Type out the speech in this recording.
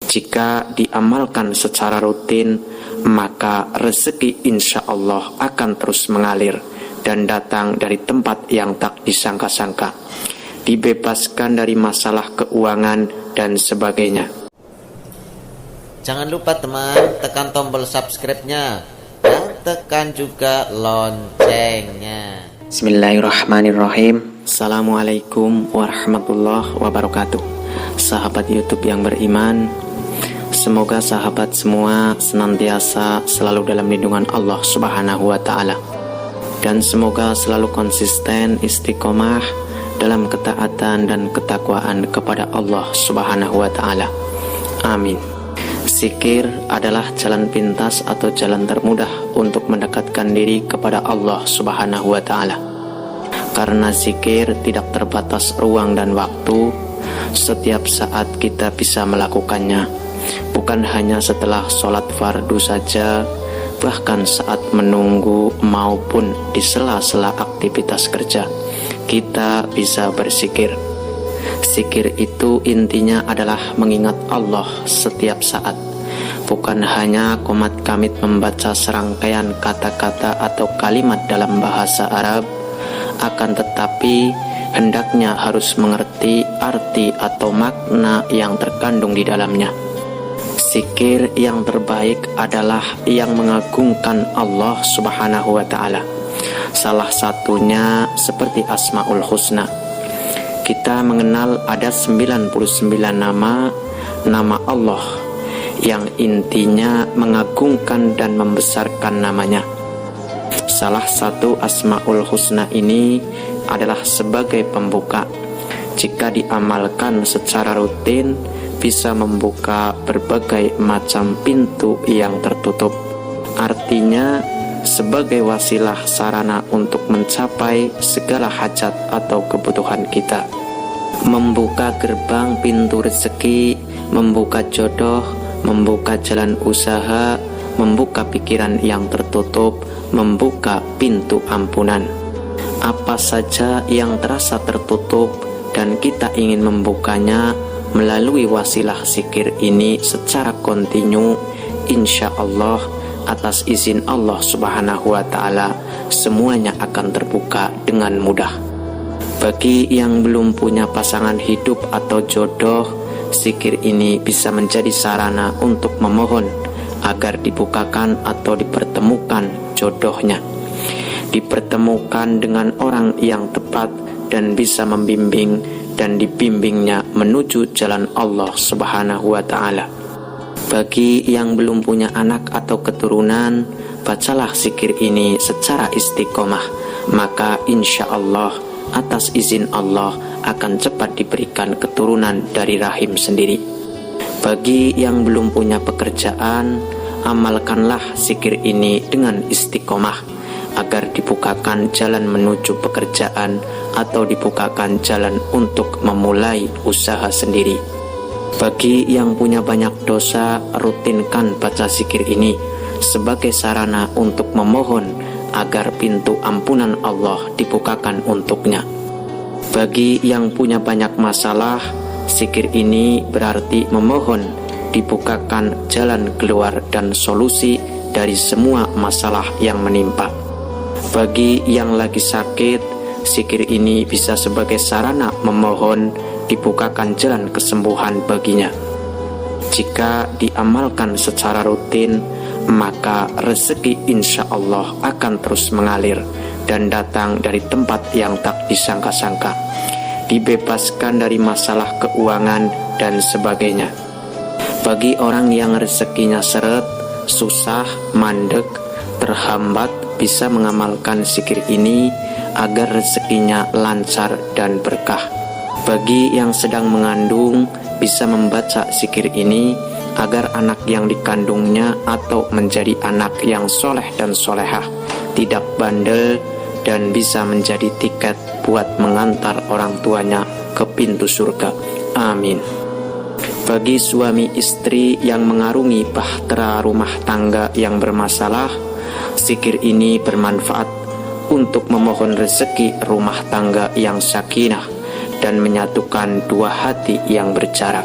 Jika diamalkan secara rutin, maka rezeki insya Allah akan terus mengalir dan datang dari tempat yang tak disangka-sangka, dibebaskan dari masalah keuangan dan sebagainya. Jangan lupa teman, tekan tombol subscribe-nya dan tekan juga loncengnya. Bismillahirrahmanirrahim. Assalamualaikum warahmatullahi wabarakatuh. Sahabat YouTube yang beriman, semoga sahabat semua senantiasa selalu dalam lindungan Allah Subhanahu wa Ta'ala, dan semoga selalu konsisten istiqomah dalam ketaatan dan ketakwaan kepada Allah Subhanahu wa Ta'ala. Amin. Zikir adalah jalan pintas atau jalan termudah untuk mendekatkan diri kepada Allah Subhanahu wa Ta'ala. Karena zikir tidak terbatas ruang dan waktu, setiap saat kita bisa melakukannya. Bukan hanya setelah sholat fardu saja, bahkan saat menunggu maupun di sela-sela aktivitas kerja, kita bisa berzikir. Zikir itu intinya adalah mengingat Allah setiap saat. Bukan hanya komat kamit membaca serangkaian kata-kata atau kalimat dalam bahasa Arab, akan tetapi hendaknya harus mengerti arti atau makna yang terkandung di dalamnya. Zikir yang terbaik adalah yang mengagungkan Allah Subhanahu wa Ta'ala. Salah satunya seperti Asmaul Husna. Kita mengenal ada 99 nama Allah yang intinya mengagungkan dan membesarkan namanya. Salah satu Asmaul Husna ini adalah sebagai pembuka. Jika diamalkan secara rutin, bisa membuka berbagai macam pintu yang tertutup. Artinya, sebagai wasilah sarana untuk mencapai segala hajat atau kebutuhan kita. Membuka gerbang pintu rezeki, membuka jodoh, membuka jalan usaha, membuka pikiran yang tertutup, membuka pintu ampunan. Apa saja yang terasa tertutup dan kita ingin membukanya melalui wasilah zikir ini secara kontinu, insya Allah atas izin Allah Subhanahu wa Ta'ala semuanya akan terbuka dengan mudah. Bagi yang belum punya pasangan hidup atau jodoh, zikir ini bisa menjadi sarana untuk memohon agar dibukakan atau dipertemukan jodohnya, dipertemukan dengan orang yang tepat dan bisa membimbing dan dibimbingnya menuju jalan Allah Subhanahu wa Ta'ala. Bagi yang belum punya anak atau keturunan, bacalah zikir ini secara istiqomah, maka insya Allah atas izin Allah akan cepat diberikan keturunan dari rahim sendiri. Bagi yang belum punya pekerjaan, amalkanlah zikir ini dengan istiqomah agar dibukakan jalan menuju pekerjaan atau dibukakan jalan untuk memulai usaha sendiri. Bagi yang punya banyak dosa, rutinkan baca zikir ini sebagai sarana untuk memohon agar pintu ampunan Allah dibukakan untuknya. Bagi yang punya banyak masalah, zikir ini berarti memohon dibukakan jalan keluar dan solusi dari semua masalah yang menimpa. Bagi yang lagi sakit, zikir ini bisa sebagai sarana memohon dibukakan jalan kesembuhan baginya. Jika diamalkan secara rutin, maka rezeki insya Allah akan terus mengalir dan datang dari tempat yang tak disangka-sangka, dibebaskan dari masalah keuangan dan sebagainya. Bagi orang yang rezekinya seret, susah, mandek, terhambat, bisa mengamalkan zikir ini agar rezekinya lancar dan berkah. Bagi yang sedang mengandung, bisa membaca zikir ini agar anak yang dikandungnya atau menjadi anak yang soleh dan solehah, tidak bandel, dan bisa menjadi tiket buat mengantar orang tuanya ke pintu surga. Amin. Bagi suami istri yang mengarungi bahtera rumah tangga yang bermasalah, zikir ini bermanfaat untuk memohon rezeki rumah tangga yang sakinah dan menyatukan dua hati yang berjarak.